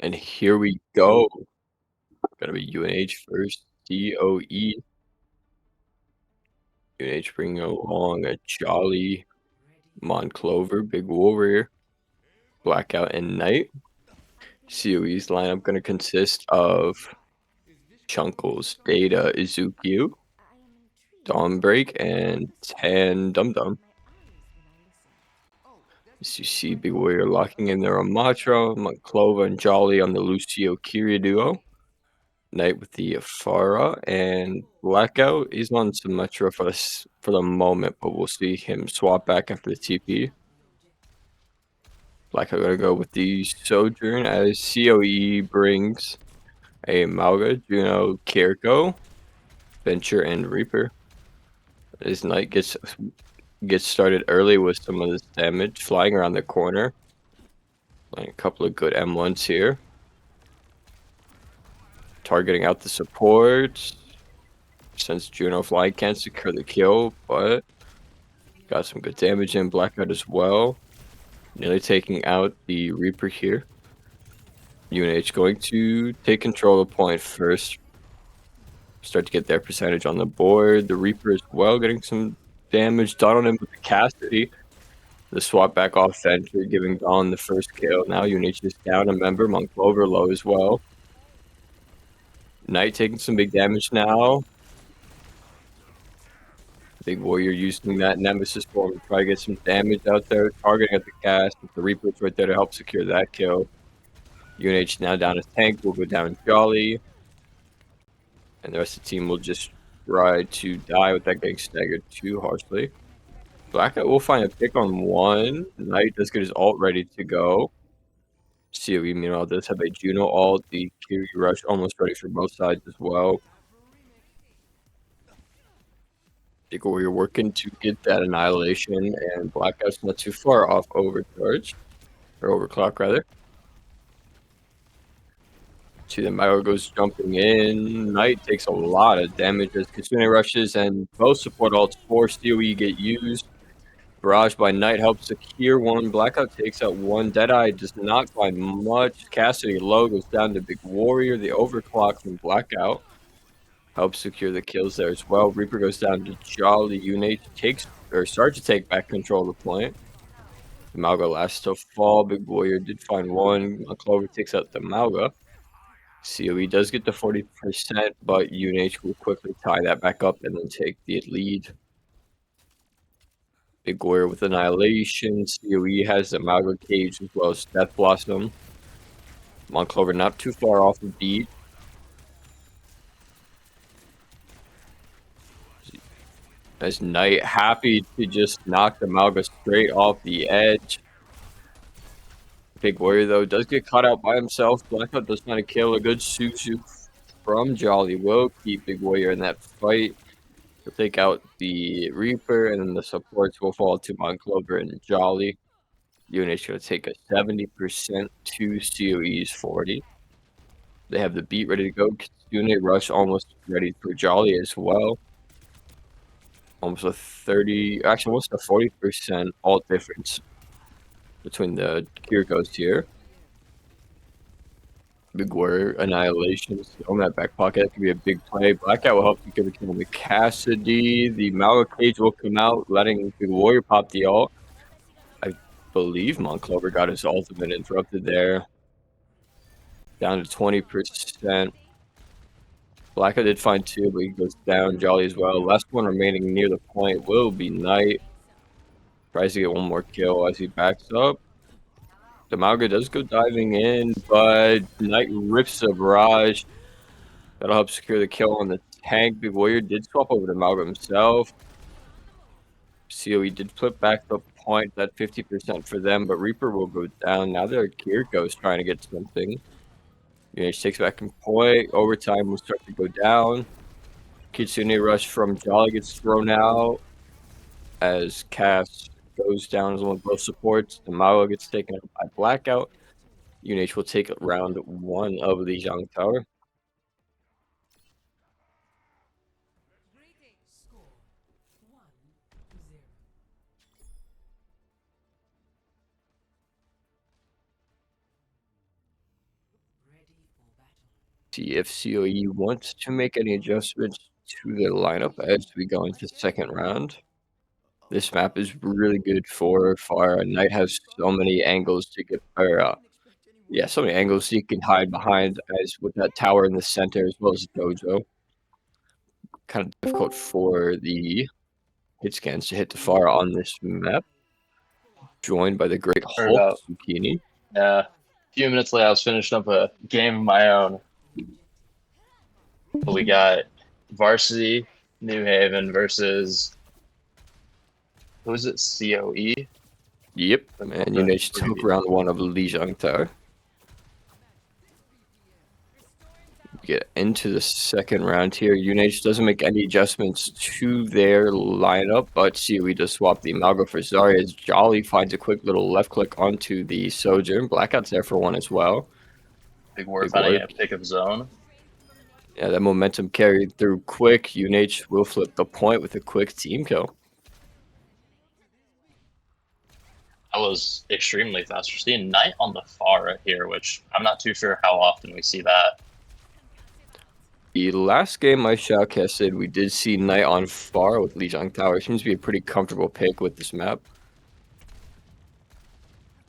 And here we go. Gotta be UNH first. DOE. UNH bringing along a Jolly, Monclover, Big Warrior, Blackout, and Knight. COE's lineup gonna consist of Chunkles, Data, Izuku, Dawnbreak, and Tan Dum Dum. As you see, Big Warrior locking in there on Matra, Monclova, and Jolly on the Lucio Kiria duo. Knight with the Afara, and Blackout is on Symmetra for the moment, but we'll see him swap back after the TP. Blackout gonna go with the Sojourn as COE brings a Mauga, Juno, Kiriko, Venture, and Reaper. As Knight gets started early with some of this damage, flying around the corner. Playing a couple of good M1s here. Targeting out the supports. Since Juno flying can't secure the kill, but got some good damage in. Blackout as well. Nearly taking out the Reaper here. UNH going to take control of the point first. Start to get their percentage on the board. The Reaper as well getting some damage done on him with the Cassidy. The swap back off Venture, giving Dawn the first kill. Now UNH is down a member. Monclover low as well. Knight taking some big damage now. Big Warrior using that Nemesis form to try to get some damage out there. Targeting at the cast. The Reaper's right there to help secure that kill. UNH now down as tank. Will go down Jolly. And the rest of the team will just try to die without getting staggered too harshly. Blackout will find a pick on one. Knight does get his ult ready to go. COE, meanwhile, does have a Juno ult. The Kiri Rush almost ready for both sides as well. Big Warrior working to get that Annihilation, and Blackout's not too far off Overcharge. Or Overclock, rather. See the Mago goes jumping in. Knight takes a lot of damage as Kitsune rushes, and both support ults for COE get used. Barrage by Knight helps secure one. Blackout takes out one. Deadeye does not find much. Cassidy low goes down to Big Warrior. The overclock from Blackout helps secure the kills there as well. Reaper goes down to Jolly. UNH starts to take back control of the point. The Malga last to fall. Big Warrior did find one. Clover takes out the Malga. COE does get to 40%, but UNH will quickly tie that back up and then take the lead. Big Warrior with Annihilation. COE has the Malga Cage as well as Death Blossom. Monclover not too far off the beat. As Knight happy to just knock the Malga straight off the edge. Big Warrior, though, does get caught out by himself. Blackout does not kill. A good Susu from Jolly will keep Big Warrior in that fight. He'll take out the Reaper, and then the supports will fall to Monclover and Jolly. UNH going to take a 70% to COE's 40. They have the beat ready to go. Kitsune Rush almost ready for Jolly as well. Almost a 30, actually almost a 40% alt difference between the Kirikos here. Big Warrior Annihilation on that back pocket. That could be a big play. Blackout will help to give a kill to Cassidy. The Malga Cage will come out, letting Big Warrior pop the ult. I believe Monclover got his ultimate interrupted there. Down to 20%. Blackout did find two, but he goes down. Jolly as well. Last one remaining near the point will be Knight. Tries to get one more kill as he backs up. The Malga does go diving in, but Knight rips a barrage. That'll help secure the kill on the tank. Big Warrior did swap over to Malga himself. COE did flip back the point, that 50% for them, but Reaper will go down. Now their Kiriko's trying to get something. UNH takes back in point. Overtime will start to go down. Kitsune Rush from Jolly gets thrown out as Cass goes down as one of both supports. The Mao gets taken out by Blackout. UNH will take round one of the Zhang Tower. See if COE wants to make any adjustments to their lineup as we go into the second round. This map is really good for Fire. Knight has so many angles to get, so many angles you can hide behind, as with that tower in the center as well as Dojo. Kind of difficult for the hit scans to hit the Fire on this map. Joined by the great Heard Hulk about Zucchini. a few minutes later, I was finishing up a game of my own. We got Varsity New Haven versus who is it? COE. Yep, and UNH took round one of Lijiang Tower. Get into the second round here. UNH doesn't make any adjustments to their lineup, but COE does swap the Amalgam for Zarya as Jolly finds a quick little left click onto the Sojourn. Blackout's there for one as well. Big Ward finding a pickup zone. Yeah, that momentum carried through quick. UNH will flip the point with a quick team kill. That was extremely fast. We're seeing Knight on the Pharah here, which I'm not too sure how often we see that. The last game I shoutcasted, we did see Knight on Pharah with Lijiang Tower. Seems to be a pretty comfortable pick with this map.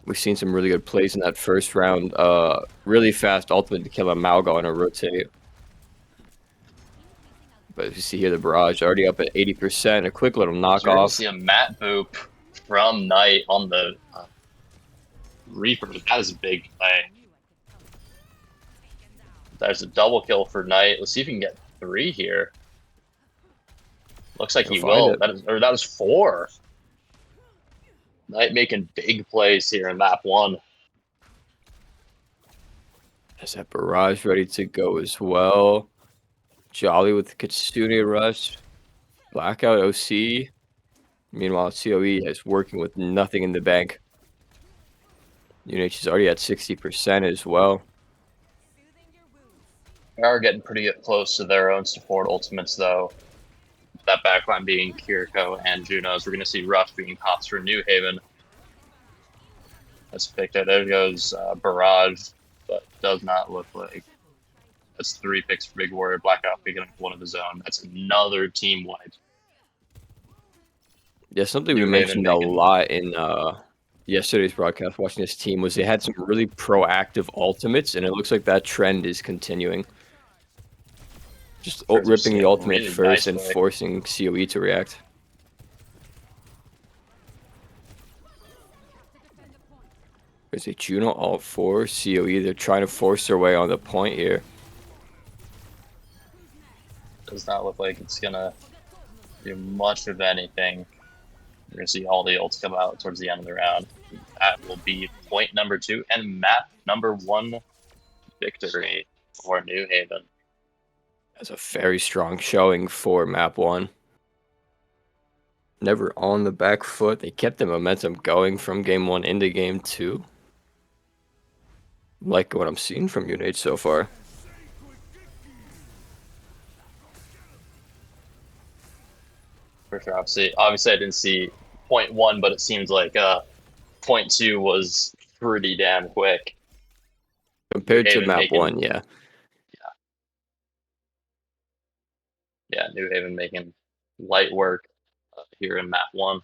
We've seen some really good plays in that first round. Really fast ultimate to kill a Malga on a rotate. But as you see here, the barrage already up at 80%. A quick little knockoff. We're going to see a mat boop from Knight on the Reaper. That is a big play. There's a double kill for Knight. Let's see if he can get 3 here. Looks like he will. That is 4. Knight making big plays here in map 1. There's that barrage ready to go as well. Jolly with the Kitsune rush. Blackout OC. Meanwhile, COE is working with nothing in the bank. UNH is already at 60% as well. They are getting pretty close to their own support ultimates, though. That backline being Kiriko and Junos. We're going to see Rush being pops for New Haven. That's picked up. There goes Barrage, but does not look like. That's 3 picks for Big Warrior. Blackout picking up 1 of his own. That's another team wipe. Yeah, something we mentioned a lot in yesterday's broadcast watching this team was they had some really proactive ultimates, and it looks like that trend is continuing. Just ripping the ultimate really first and forcing COE to react. There's a Juno alt for COE. They're trying to force their way on the point here. Does not look like it's going to do much of anything. We're going to see all the ults come out towards the end of the round. That will be point number 2 and map number 1 victory for New Haven. That's a very strong showing for map 1. Never on the back foot. They kept the momentum going from game 1 into game 2. Like what I'm seeing from UNH so far. For sure. Obviously I didn't see point 1, but it seems like point 2 was pretty damn quick. Compared to map 1, yeah. Yeah, New Haven making light work here in map 1.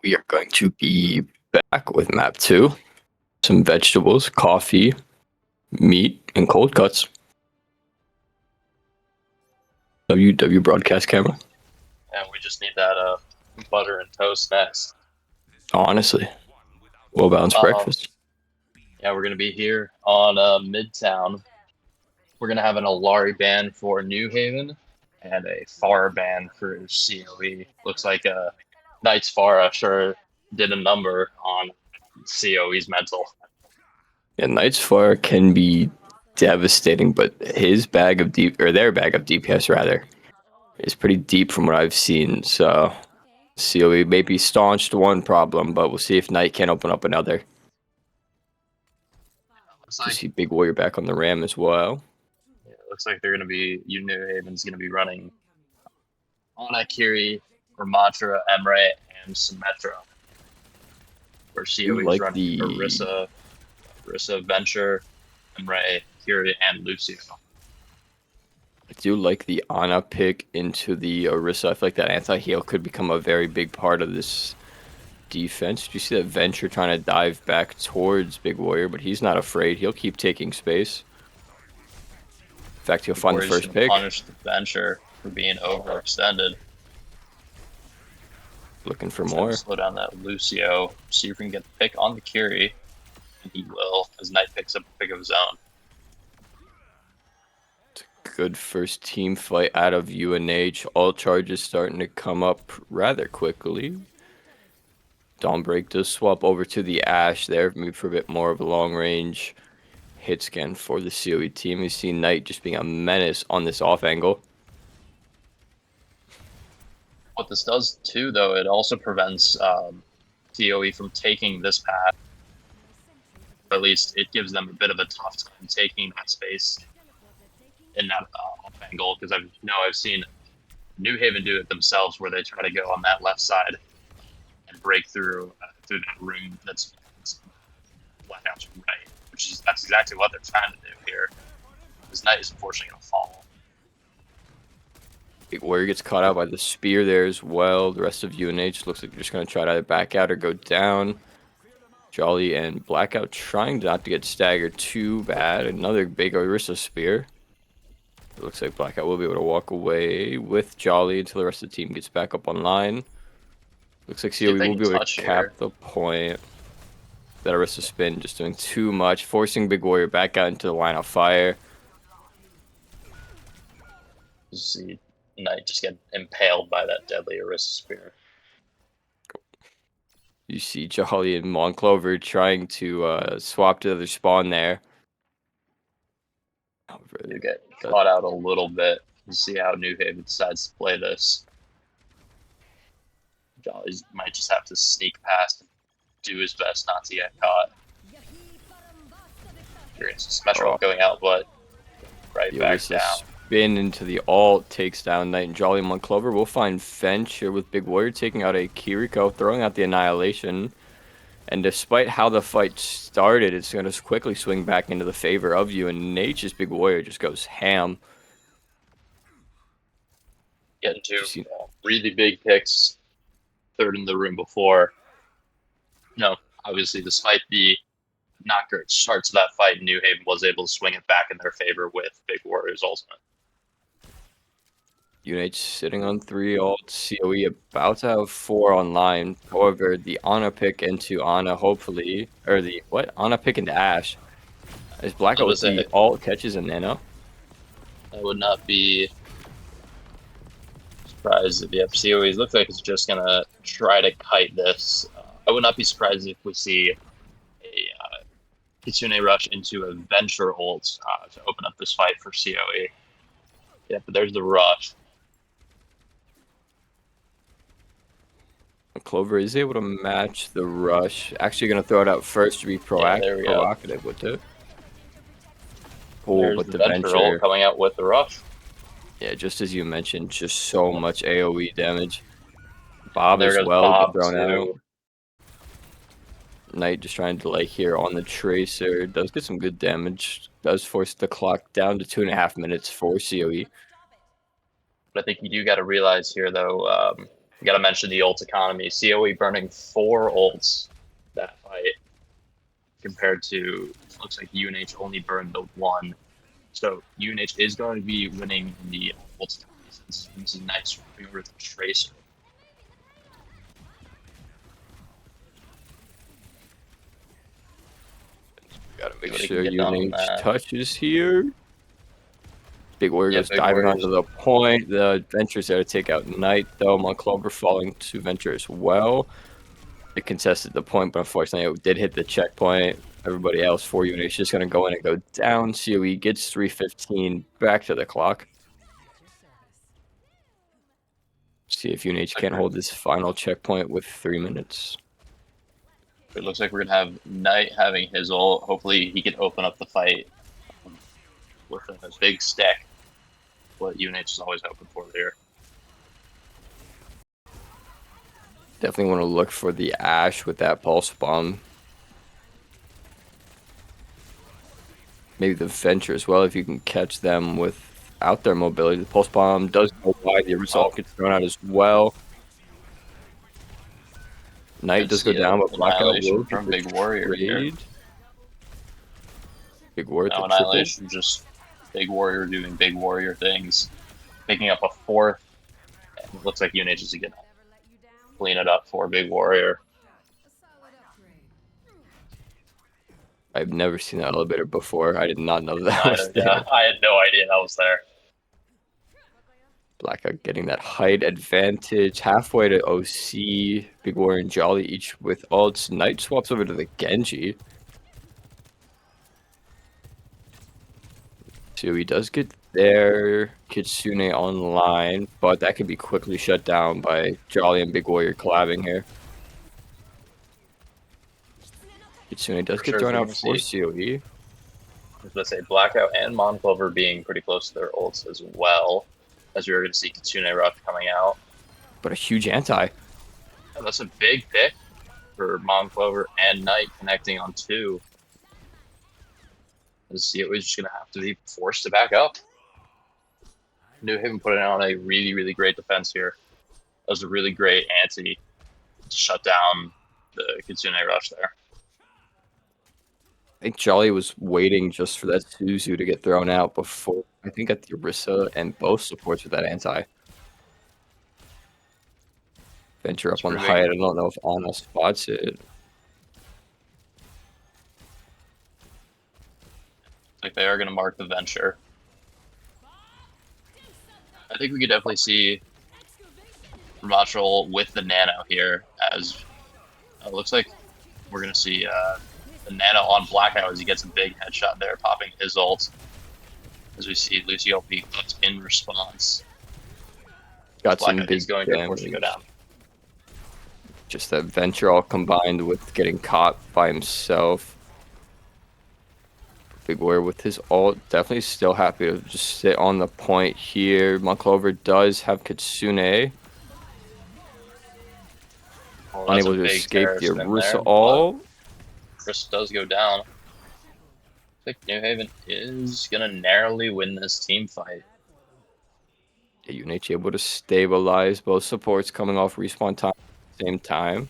We are going to be back with map 2. Some vegetables, coffee, meat, and cold cuts. WW broadcast camera. And we just need that butter and toast next. Honestly, well balanced breakfast. Yeah, we're gonna be here on Midtown. We're gonna have an Alari ban for New Haven and a Far ban for COE. Looks like Knight's Fara sure did a number on COE's mental. Yeah, Knight's Fire can be devastating, but his bag of their bag of DPS rather, is pretty deep from what I've seen. So COE maybe staunched one problem, but we'll see if Knight can open up another. Looks You like, see Big Warrior back on the Ram as well. yeah, looks like they're gonna be New Haven's gonna be running Anakiri, Ramatra, Emre, and Symmetra. Where You COE is like running the Orisa, Venture, Emre, Kiri, and Lucio. I do like the Ana pick into the Orisa. I feel like that anti-heal could become a very big part of this defense. Do you see that Venture trying to dive back towards Big Warrior, but he's not afraid. He'll keep taking space. In fact, he'll find the Warrior's first gonna pick. punish the Venture for being overextended. Looking for more. Slow down that Lucio. See if we can get the pick on the Kiri. And he will, as Knight picks up a pick of his own. Good first team fight out of UNH. All charges starting to come up rather quickly. Dawnbreak does swap over to the Ash there, maybe for a bit more of a long range hit scan for the COE team. You see Knight just being a menace on this off angle. What this does too, though, it also prevents COE from taking this path. Or at least it gives them a bit of a tough time taking that space in that off angle, because I've seen New Haven do it themselves, where they try to go on that left side and break through that room that's left out to right, that's exactly what they're trying to do here. This Knight is unfortunately going to fall. Big Warrior gets caught out by the spear there as well. The rest of UNH looks like they're just going to try to either back out or go down. Jolly and Blackout trying not to get staggered too bad. Another big Orisa spear. It looks like Blackout will be able to walk away with Jolly until the rest of the team gets back up online. Looks like COE will be able to cap the point. That Orisa spin just doing too much, forcing Big Warrior back out into the line of fire. You see Knight just get impaled by that deadly Orisa spear. You see Jolly and Monclover trying to swap to the spawn there. You get caught out a little bit. You see how New Haven decides to play this. Jolly might just have to sneak past and do his best not to get caught. Symmetra going out, but right back down. Spin into the ult, takes down Knight and Jolly. Monclover will find Fench here with Big Warrior taking out a Kiriko, throwing out the Annihilation. And despite how the fight started, it's going to quickly swing back into the favor of UNH's Big Warrior just goes ham. Getting to really big picks. Third in the room before. No, obviously, despite the not great starts of that fight, New Haven was able to swing it back in their favor with Big Warrior's ultimate. UNH sitting on 3 ult, COE about to have 4 online. However, the Ana pick into Ana, hopefully, or the, Ana pick into Ash. As Blackout with the ult catches a Nano. I would not be surprised if COE looks like it's just going to try to kite this. I would not be surprised if we see a Kitsune rush into a Venture ult to open up this fight for COE. Yeah, but there's the rush. Clover is able to match the rush. Actually going to throw it out first to be proactive with it. Oh, but the Venture coming out with the rush. Yeah, just as you mentioned, just so much AoE damage. Bob as well thrown out. Knight just trying to delay here on the Tracer. Does get some good damage. Does force the clock down to 2.5 minutes for COE. But I think you do got to realize here, though, We got to mention the ult economy. COE burning 4 ults that fight compared to, looks like UNH only burned the 1. So UNH is going to be winning in the ult economy since this is nice swapping over to Tracer. Gotta make sure UNH touches here. Big Warrior goes diving onto the point. The Venture's there to take out Knight, though. Monclover falling to Venture as well. It contested the point, but unfortunately it did hit the checkpoint. Everybody else for UNH is just going to go in and go down. COE gets 3:15 back to the clock. See if UNH can't hold this final checkpoint with 3 minutes. It looks like we're going to have Knight having his ult. Hopefully he can open up the fight with a big stack. What UNH is always hoping for here. Definitely want to look for the Ashe with that pulse bomb. Maybe the Venture as well, if you can catch them without their mobility. The pulse bomb does go wide. The result gets thrown out as well. Knight does go down, but Blackout will from Big Warrior here. Big Warrior now Annihilation, just Big Warrior doing Big Warrior things. Picking up a 4th. And it looks like UNH is going to clean it up for Big Warrior. I've never seen that elevator before. I did not know that was there. Yeah, I had no idea that was there. Blackout getting that height advantage. Halfway to OC. Big Warrior and Jolly each with ults. Knight swaps over to the Genji. So he does get there. Kitsune online, but that can be quickly shut down by Jolly and Big Warrior collabing here. Kitsune does get thrown out for COE. I was going to say Blackout and Monclover being pretty close to their ults as well, as we were going to see Kitsune Rush coming out. But a huge anti. Yeah, that's a big pick for Monclover and Knight connecting on 2. COE is just going to have to be forced to back up. New Haven putting on a really, really great defense here. That was a really great anti to shut down the Kitsune Rush there. I think Jolly was waiting just for that Suzu to get thrown out before. I think at the Orisa and both supports with that anti. Venture up on the height. I don't know if Ana spots it. Like they are going to mark the Venture. I think we could definitely see Ramachal with the Nano here, as it looks like we're going to see the Nano on Blackout as he gets a big headshot there, popping his ult. As we see Lucio be cooked in response. Got some Blackout big is going damage. to go down. Just that Venture all combined with getting caught by himself. Big Warrior with his ult, definitely still happy to just sit on the point here. Monclover does have Kitsune. Unable to escape the Orisa ult. Chris does go down. I think New Haven is going to narrowly win this team fight. Yeah, UNH able to stabilize both supports coming off respawn time at the same time.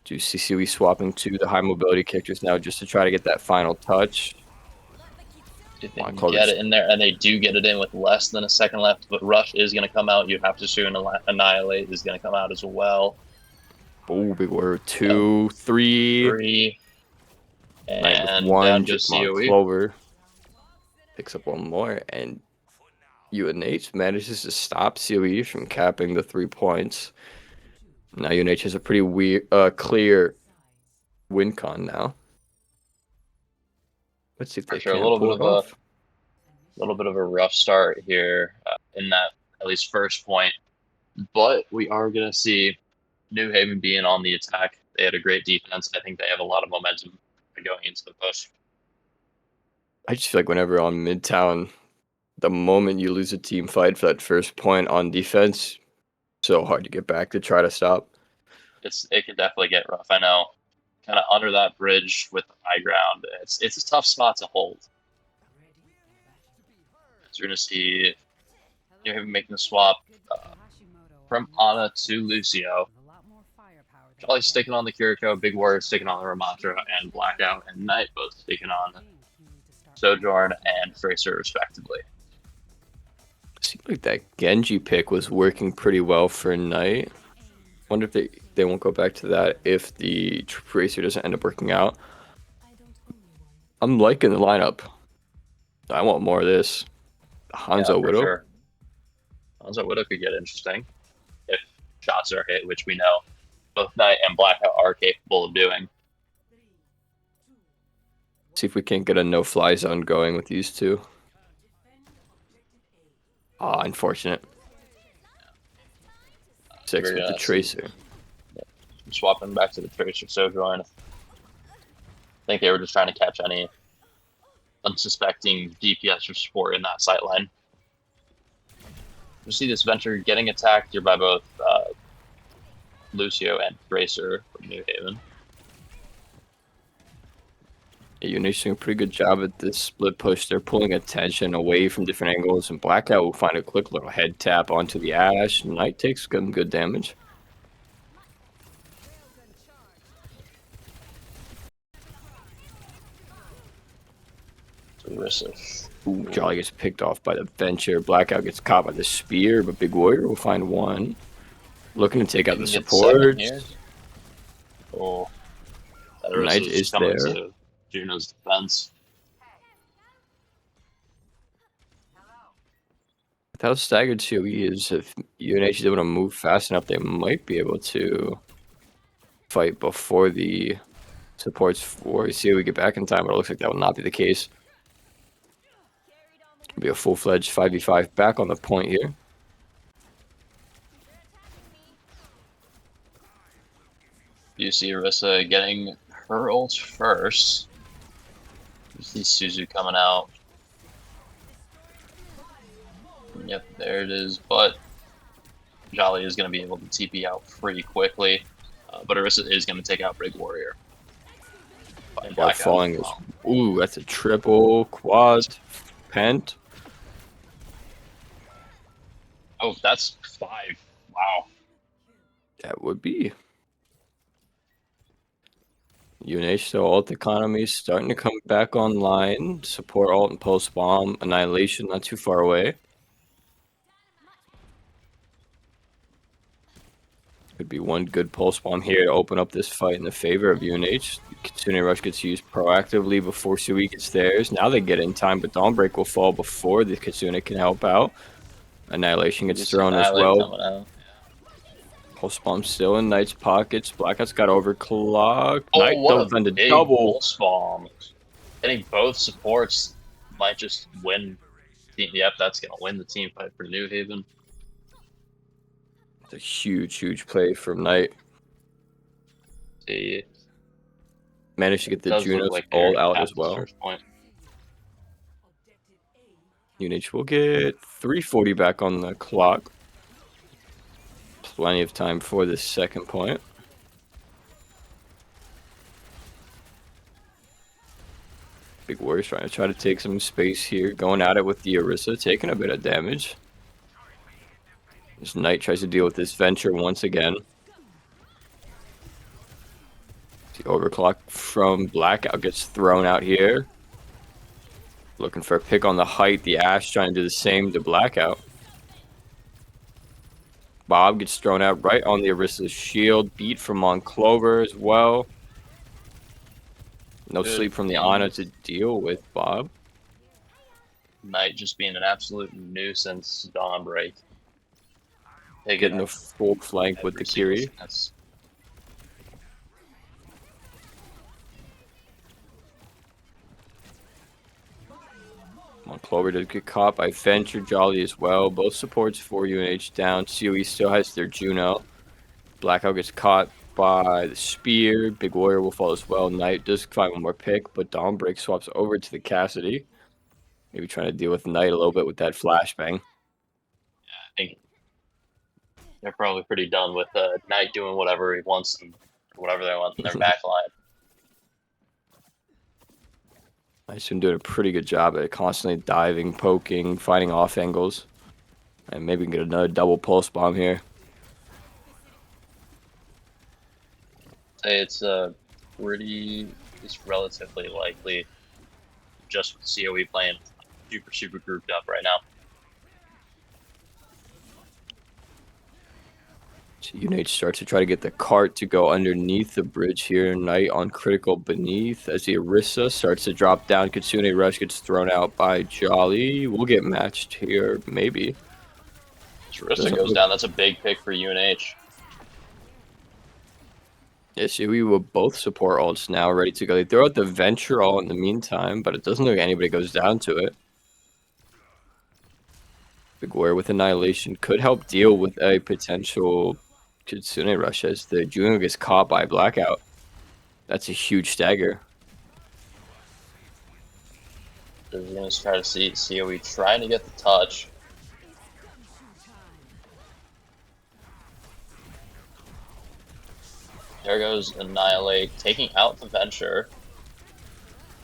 Do CCW swapping to the high mobility characters now just to try to get that final touch. If they can get it in there, and they do get it in with less than a second left, but Rush is going to come out. You have to shoot Annihilate is going to come out as well. Oh, Big Warrior 2, 3. And one, down just COE. Monclover picks up one more, and UNH manages to stop COE from capping the 3 points. Now UNH has a pretty clear win con now. Let's see if they can pull it off. A little bit of a rough start here in that at least first point, but we are going to see New Haven being on the attack. They had a great defense. I think they have a lot of momentum going into the push. I just feel like whenever on Midtown, the moment you lose a team fight for that first point on defense, so hard to get back to try to stop. It can definitely get rough. I know, kind of under that bridge with the high ground, it's a tough spot to hold. So we're gonna see New Haven making the swap. from Ana to Lucio. Jolly's sticking on the Kiriko, Big Warrior sticking on the Ramattra, and Blackout and Knight both sticking on Sojourn and Fraser, respectively. Seems like that Genji pick was working pretty well for Knight. Wonder if they won't go back to that if the Tracer doesn't end up working out. I'm liking the lineup. I want more of this. Hanzo Widow. Sure. Hanzo Widow could get interesting if shots are hit, which we know both Knight and Blackout are capable of doing. See if we can't get a no-fly zone going with these two. Ah, unfortunate. 6 with the Tracer. I'm swapping back to the Tracer Sojourn. I think they were just trying to catch any unsuspecting DPS or support in that sight line. You see this Venture getting attacked here by both Lucio and Tracer from New Haven. Yeah, UNH doing a pretty good job at this split push. They're pulling attention away from different angles, and Blackout will find a quick little head tap onto the Ash. Knight takes some good damage. Ooh, Jolly gets picked off by the Venture. Blackout gets caught by the Spear, but Big Warrior will find one. Looking to take out the support. Oh, Knight is there. To Juno's defense. With how staggered COE is, if UNH is able to move fast enough, they might be able to fight before the supports for COE get back in time, but it looks like that will not be the case. It'll be a full-fledged 5v5 back on the point here. You see Orisa getting her ult first. You see Suzu coming out. Yep, there it is. But Jolly is going to be able to TP out pretty quickly. But Orisa is going to take out Big Warrior. Falling is, ooh, that's a triple, quad, pent. Oh, that's 5. Wow. That would be. UNH, so ult economy is starting to come back online. Support ult and post bomb. Annihilation not too far away. Could be one good pulse bomb here to open up this fight in the favor of UNH. Kitsune Rush gets used proactively before Sui gets theirs. Now they get in time, but Dawnbreak will fall before the Kitsune can help out. Annihilation gets thrown as well. Pulse bomb still in Knight's pockets. Blackout's got overclocked. Oh, Knight what then a the big double. Pulse bomb. Getting both supports might just win. Yep, that's going to win the team fight for New Haven. It's a huge, huge play from Knight. See, managed to get the Junos all out as well. UNH will get 340 back on the clock. Plenty of time for the second point. Big Warrior's trying to take some space here. Going at it with the Orisa, taking a bit of damage. This Knight tries to deal with this Venture once again. The overclock from Blackout gets thrown out here. Looking for a pick on the height. The Ash trying to do the same to Blackout. Bob gets thrown out right on the Orisa's shield. Beat from on Clover as well. No sleep from the Ana to deal with Bob. Knight just being an absolute nuisance. Dawnbreak. Getting a full flank with the Kiri. Clover did get caught by Venture, Jolly as well. Both supports for UNH down. COE still has their Juno. Blackout gets caught by the Spear. Big Warrior will fall as well. Knight does find one more pick, but Dawnbreak swaps over to the Cassidy. Maybe trying to deal with Knight a little bit with that flashbang. Yeah, I think they're probably pretty done with Knight doing whatever he wants and whatever they want in their backline. Knight's been doing a pretty good job at constantly diving, poking, finding off angles. And maybe we can get another double pulse bomb here. say it's it's relatively likely just with COE playing super grouped up right now. So UNH starts to try to get the cart to go underneath the bridge here. Knight on critical beneath as the Orisa starts to drop down. Kitsune Rush gets thrown out by Jolly. We'll get matched here, maybe. Rissa goes down. That's a big pick for UNH. Yeah, so we will both support ults now, ready to go. They throw out the Venture all in the meantime, but it doesn't look like anybody goes down to it. Big Warrior with Annihilation could help deal with a potential Kitsune Rush as the Juno gets caught by Blackout. That's a huge stagger. They're going to try to see COE trying to get the touch. There goes Annihilate, taking out the Venture.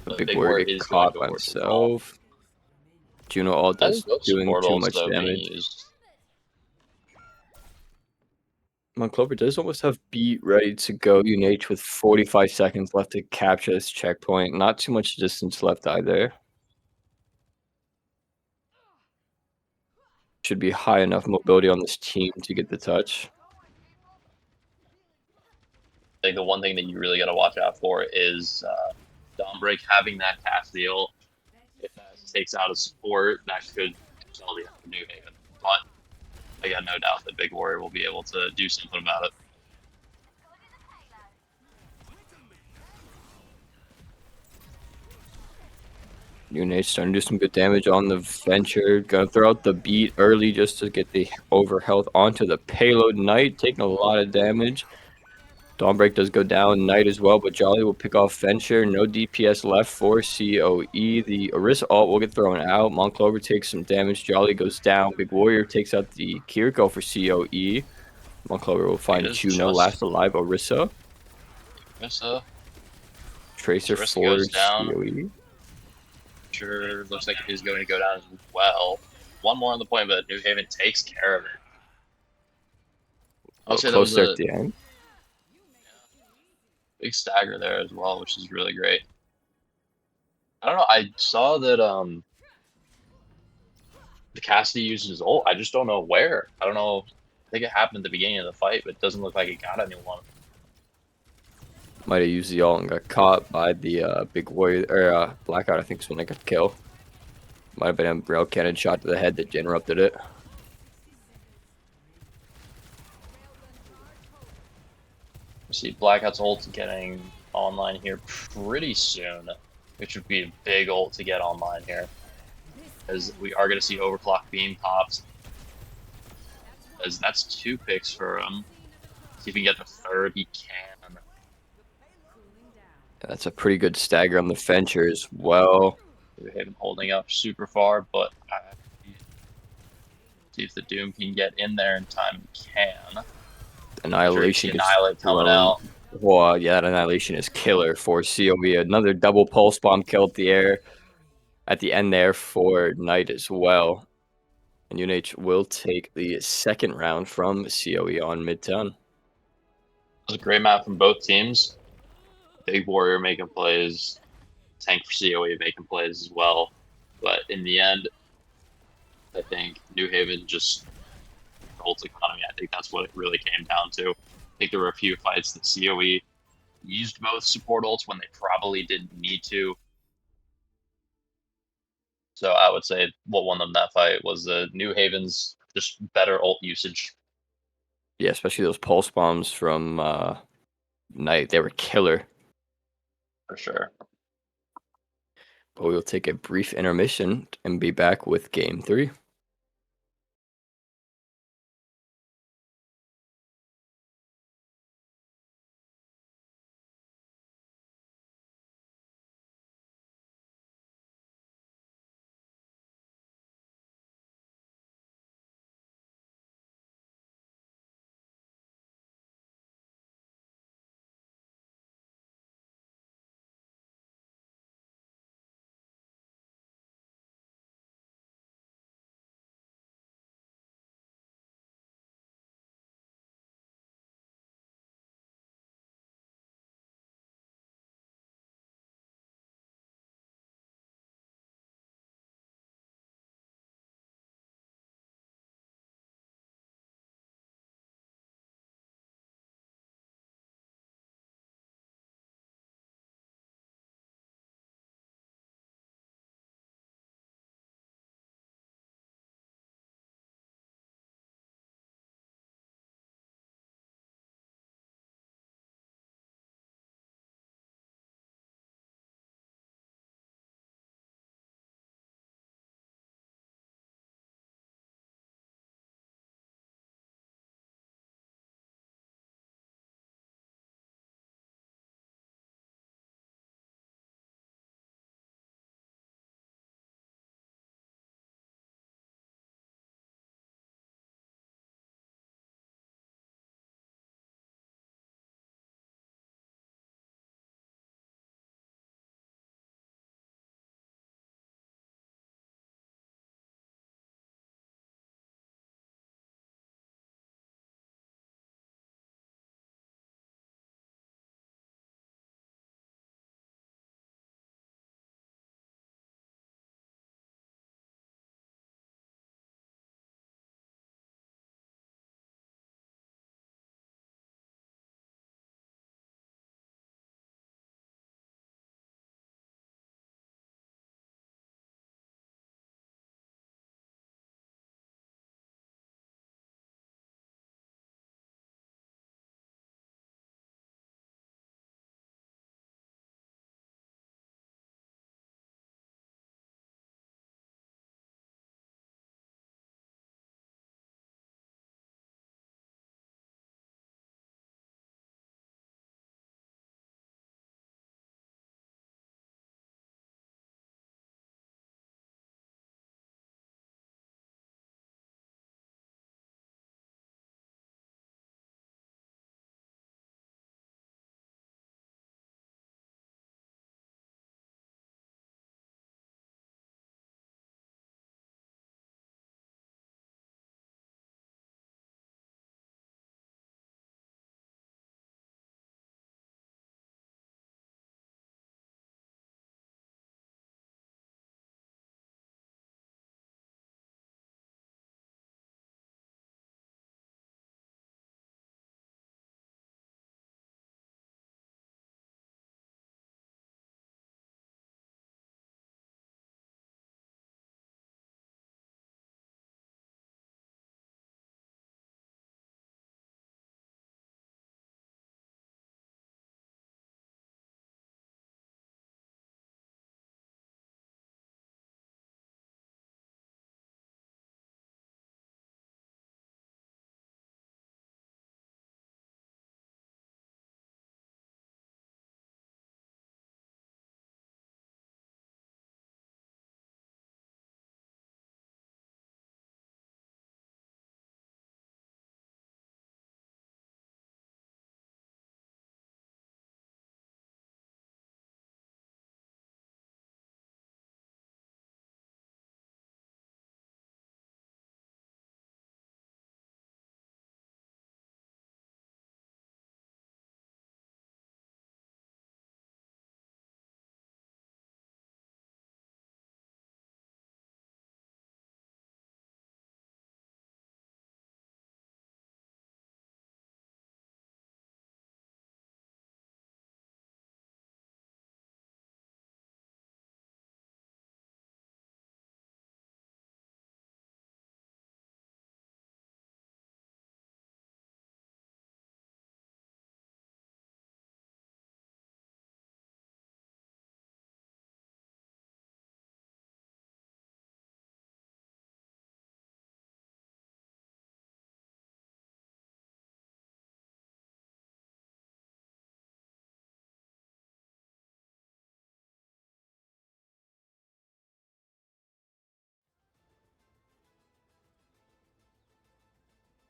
A Big Warrior get caught by himself. Juno all does doing too much damage. Monclover does almost have beat ready to go. UNH with 45 seconds left to capture this checkpoint. Not too much distance left either. Should be high enough mobility on this team to get the touch. I think the one thing that you really got to watch out for is Dawnbreak having that cast deal. If that takes out a support, that could sell the New Haven. But I got no doubt that Big Warrior will be able to do something about it. UNH starting to do some good damage on the Venture. Gonna throw out the beat early just to get the over health onto the payload. Knight taking a lot of damage. Dawnbreak does go down. Knight as well, but Jolly will pick off Venture. No DPS left for COE. The Orisa ult will get thrown out. Monclover takes some damage. Jolly goes down. Big Warrior takes out the Kiriko for COE. Monclover will find Juno last alive. Orisa. Tracer for COE. Sure, looks like he's going to go down as well. One more on the point, but New Haven takes care of it. I'll say close there at the end. Big stagger there as well, which is really great. I don't know. I saw that the Cassidy uses his ult. I just don't know where. I don't know. I think it happened at the beginning of the fight, but it doesn't look like it got anyone. Might have used the ult and got caught by the Big Warrior or Blackout. I think is when I got the kill. Might have been a rail cannon shot to the head that interrupted it. See, Blackout's ult getting online here pretty soon, which would be a big ult to get online here, as we are going to see Overclock Beam pops. As that's 2 picks for him. See if he can get the 3rd. He can. Yeah, that's a pretty good stagger on the Venture as well. We have him holding up super far, but see if the Doom can get in there in time. He can. Annihilation Annihilate coming out. Well, yeah, that Annihilation is killer for COE. Another double pulse bomb kill at the air at the end there for Knight as well. And UNH will take the 2nd round from COE on Midtown. It was a great map from both teams. Big Warrior making plays, Tank for COE making plays as well. But in the end, I think New Haven just ult economy. I think that's what it really came down to. I think there were a few fights that COE used both support ults when they probably didn't need to. So I would say what won them that fight was the New Haven's just better ult usage. Yeah, especially those pulse bombs from Knight. They were killer. For sure. But we'll take a brief intermission and be back with Game 3.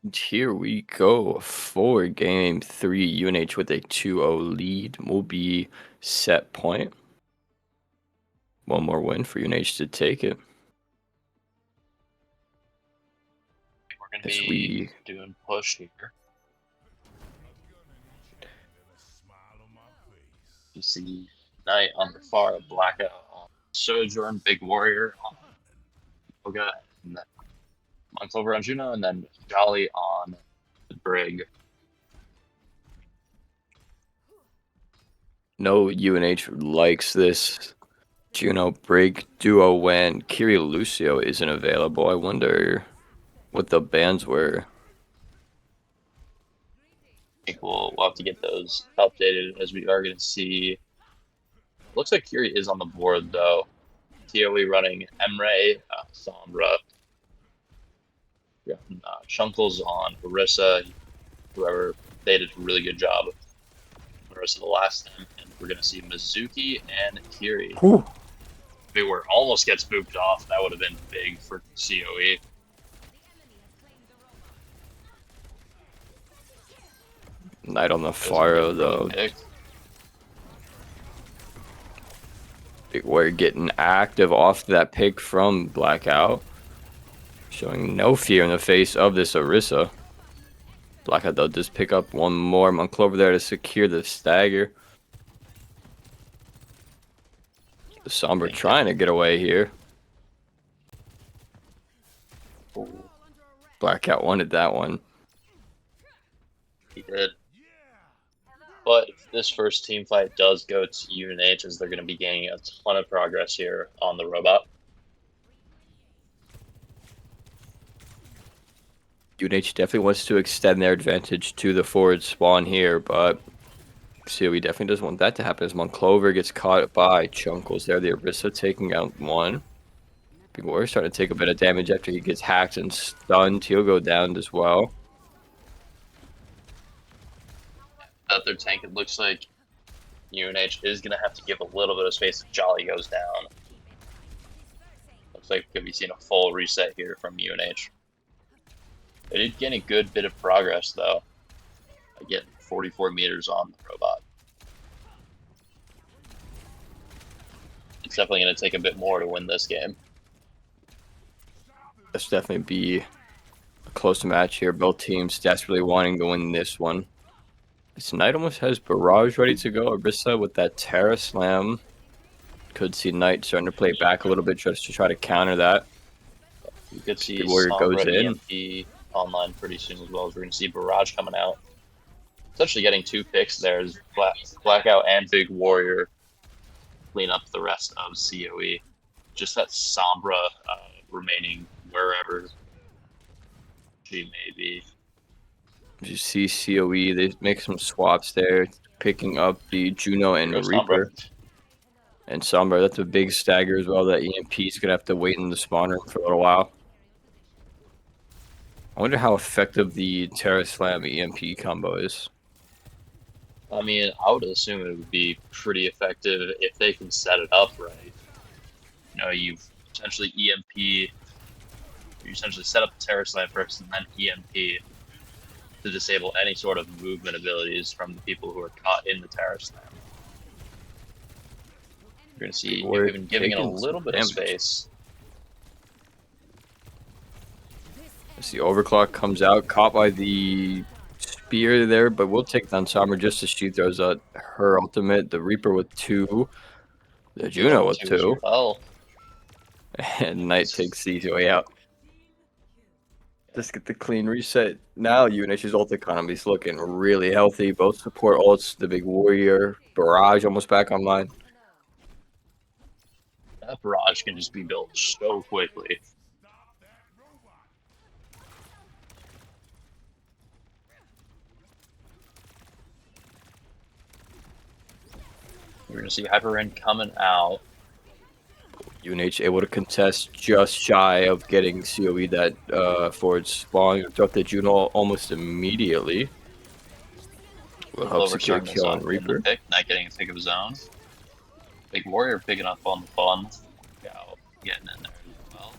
And here we go for game 3. UNH with a 2-0 lead will be set point. One more win for UNH to take it. We're going to As be doing push here. You see Knight on the far, Blackout on Sojourn, Big Warrior on Yoga, and then Monclover on Juno, and then Jolly on the Brig. No UNH likes this Juno Brig duo when Kiri Lucio isn't available. I wonder what the bans were. I think we'll have to get those updated as we are going to see. Looks like Kiri is on the board though. TOE running Emre, Sombra. Yeah, Shunkle's on Orisa. Whoever, they did a really good job. Orisa the last time, and we're going to see Mizuki and Kiri. Whew. We were almost gets booped off. That would have been big for COE. Knight on the Faro though. Big Warrior getting active off that pick from Blackout. Showing no fear in the face of this Orisa. Blackout though just pick up one more Monclover there to secure the stagger. The Sombra trying to get away here. Blackout wanted that one. He did. But if this first team fight does go to UNH, as they're going to be gaining a ton of progress here on the robot. UNH definitely wants to extend their advantage to the forward spawn here, but COE definitely doesn't want that to happen as Monclover gets caught by Chunkles there. The Orisa taking out one. Big Warrior starting to take a bit of damage after he gets hacked and stunned. He'll go down as well. Out their tank, it looks like UNH is going to have to give a little bit of space if Jolly goes down. Looks like we could be seeing a full reset here from UNH. They did gain a good bit of progress, though. Again, 44 meters on the robot. It's definitely going to take a bit more to win this game. This definitely be a close match here. Both teams desperately wanting to win this one. This Knight almost has Barrage ready to go. Orisa with that Terra Slam. Could see Knight starting to play back a little bit just to try to counter that. You could see the Warrior goes in. EMP online pretty soon as well. As we're going to see Barrage coming out. Essentially getting two picks there as Blackout and Big Warrior clean up the rest of COE. Just that Sombra remaining wherever she may be. You see COE, they make some swaps there, picking up the Juno and Reaper. Sombra. And Sombra, that's a big stagger as well. That EMP is going to have to wait in the spawn room for a little while. I wonder how effective the Terra Slam EMP combo is. I mean, I would assume it would be pretty effective if they can set it up right. You know, you essentially EMP, you essentially set up the Terra Slam first and then EMP to disable any sort of movement abilities from the people who are caught in the Terra Slam. You're going to see even giving it a little bit of space. As the Overclock comes out, caught by the spear there, but we'll take down Sombra just as she throws out her ultimate. The Reaper with 2. The Juno with 2. Well. And Knight takes the way out. Just get the clean reset. Now UNH's ult economy is looking really healthy. Both support ults, the Big Warrior, Barrage almost back online. That Barrage can just be built so quickly. We're going to see Hyperend coming out. UNH able to contest just shy of getting COE that forward spawn. Drop the Juno almost immediately. Will help secure kill on Reaper. Not getting a pick of his own. Big Warrior picking up on the fun. Getting in there as well.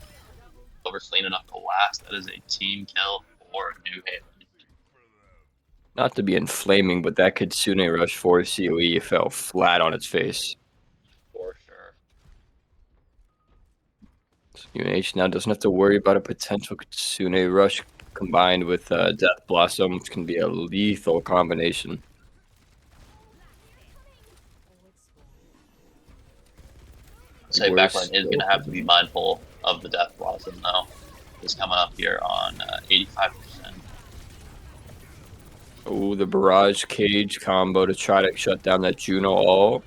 Clover cleaning up the last. That is a team kill for New Haven. Not to be inflaming, but that Kitsune Rush for COE fell flat on its face. For sure. So UNH now doesn't have to worry about a potential Kitsune Rush combined with Death Blossom, which can be a lethal combination. I'd say backline is going to have to be mindful of the Death Blossom, though. It's coming up here on 85%. Oh, the Barrage Cage combo to try to shut down that Juno ult.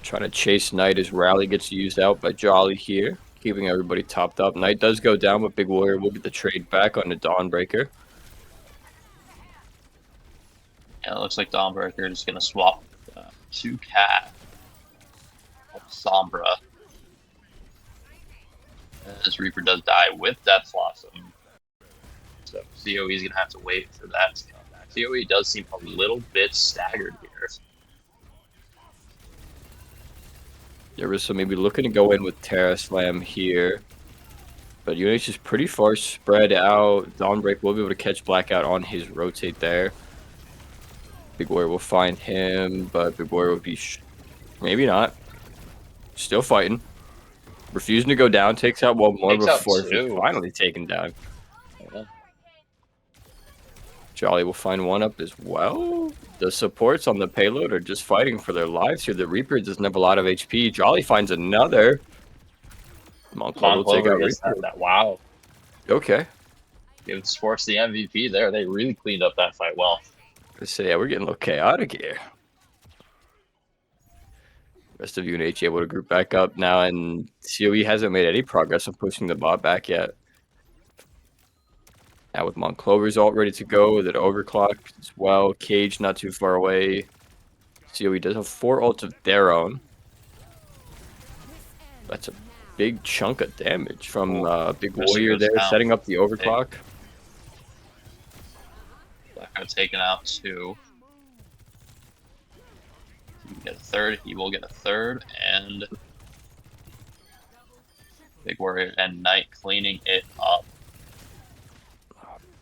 Trying to chase Knight as Rally gets used out by Jolly here, keeping everybody topped up. Knight does go down, but Big Warrior will get the trade back on the Dawnbreaker. Yeah, it looks like Dawnbreaker is going to swap to Cat. Sombra. As Reaper does die with Death Blossom. So COE is going to have to wait for that to come back. COE does seem a little bit staggered here. So maybe looking to go in with Terra Slam here. But UNH is pretty far spread out. Dawnbreak will be able to catch Blackout on his rotate there. Big Warrior will find him, but Big Warrior will be... maybe not. Still fighting. Refusing to go down. Takes out one more before finally taken down. Yeah. Jolly will find one up as well. The supports on the payload are just fighting for their lives here. The Reaper doesn't have a lot of HP. Jolly finds another. Monclover will take out Reaper. That. Wow. Okay. Give Sports the MVP there. They really cleaned up that fight well. I say, yeah, we're getting a little chaotic here. Rest of UNH able to group back up now, and COE hasn't made any progress on pushing the bot back yet. Now with Monclover's ult ready to go, with an overclock as well. Cage not too far away. COE does have 4 ults of their own. That's a big chunk of damage from Big Warrior there, setting up the overclock. Blackout taken out 2. He can get a third. He will get a third, and Big Warrior and Knight cleaning it up.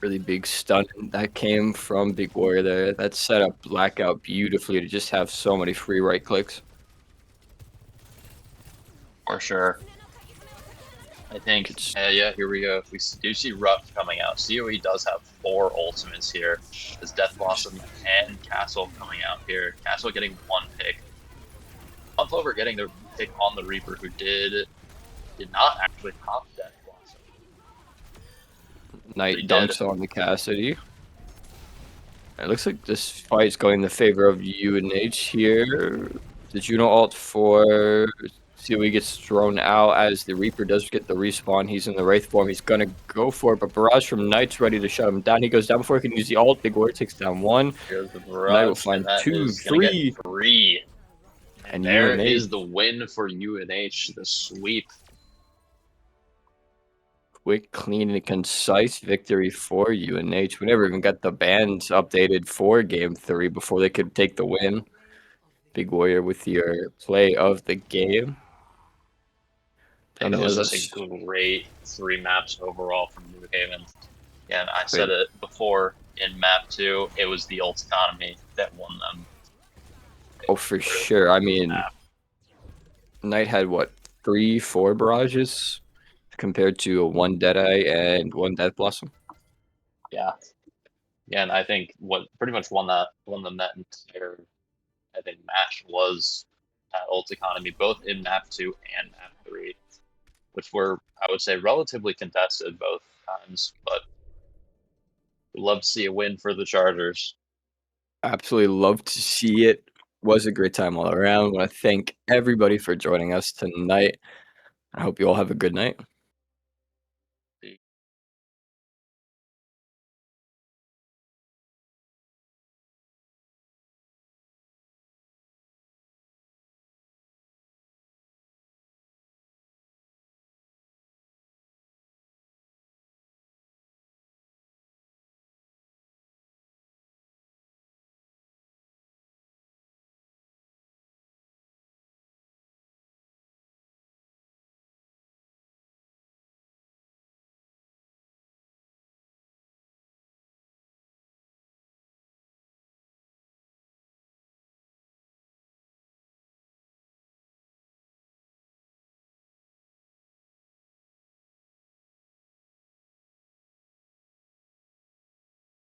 Really big stun that came from Big Warrior there. That set up Blackout beautifully to just have so many free right clicks. For sure. I think, yeah, here we go. If we do see Rush coming out, COE does have 4 ultimates here. There's Death Blossom and Castle coming out here. Castle getting 1 pick. Monclover getting the pick on the Reaper, who did not actually pop Death Blossom. Knight dunks on the Cassidy. It looks like this fight is going in the favor of UNH here. The Juno ult for COE gets thrown out as the Reaper does get the respawn. He's in the Wraith form. He's going to go for it, but Barrage from Knight's ready to shut him down. He goes down before he can use the ult. Big Warrior takes down 1. Here's the Barrage. Knight will find 2, 3. 3. And there is the win for UNH, the sweep. Quick, clean, and concise victory for UNH. We never even got the bans updated for Game 3 before they could take the win. Big Warrior with your play of the game. And it was just a great 3 maps overall from New Haven. And I said it before in map 2, it was the ult economy that won them. Oh, for sure. I mean, Knight had, what, 3, 4 barrages compared to 1 Deadeye and 1 Death Blossom? Yeah. Yeah, and I think what pretty much won them that entire, I think, match was that ult economy, both in map 2 and map 3, which were, I would say, relatively contested both times, but we'd love to see a win for the Chargers. Absolutely love to see it. Was a great time all around. I want to thank everybody for joining us tonight. I hope you all have a good night.